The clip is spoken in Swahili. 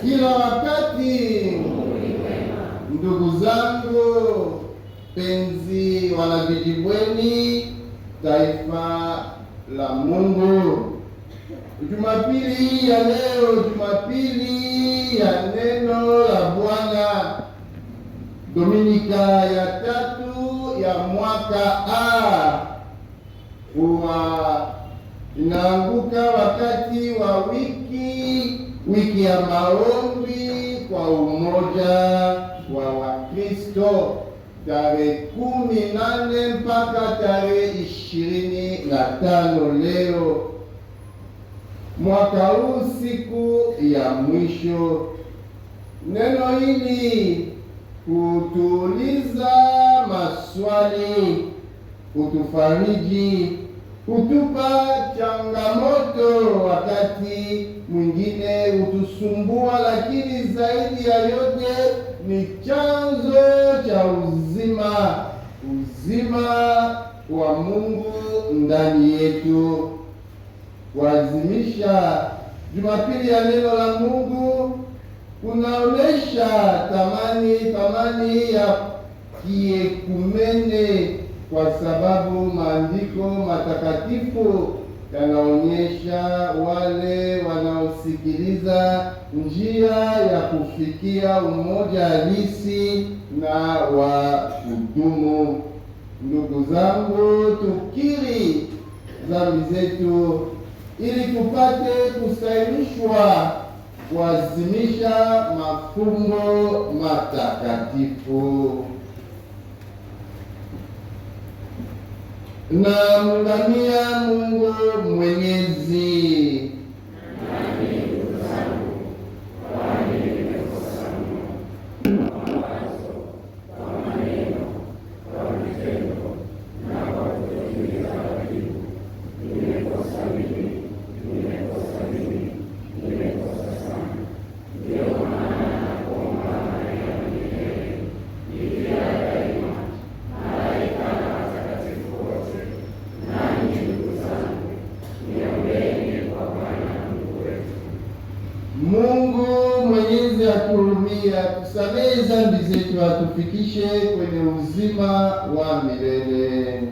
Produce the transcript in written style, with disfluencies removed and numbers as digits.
kila wakati. Ndugu zangu penzi, wanavijibweni, taifa la Mungu, Jumapili ya leo, Jumapili ya neno la Bwana, Dominika ya 3 ya mwaka A, huwa inaanguka wakati wa wiki ya maombi kwa umoja wa Wakristo, tarehe 18 mpaka tarehe 25 leo. Mwaka huu siku ya mwisho. Neno hili kutuuliza maswali, kutufariji, kutupa changamoto, wakati mwingine hutusumbua, lakini zaidi ya yote ni chanzo cha uzima wa Mungu ndani yetu. Kuadhimisha Jumapili ya neno la Mungu kunaonesha thamani ya kiekumene, kwa sababu maandiko matakatifu yanaonyesha wale wanaosikiliza njia ya kufikia umoja halisi na wa kudumu. Ndugu zangu, tukiri dhambi zetu ili tupate kustahilishwa kuadhimisha mafumbo matakatifu. Na mungamia Mungu Mwenyezi. Mungu Mwenyezi atuhurumie, atusamehe dhambi zetu, atufikishe kwenye uzima wa milele.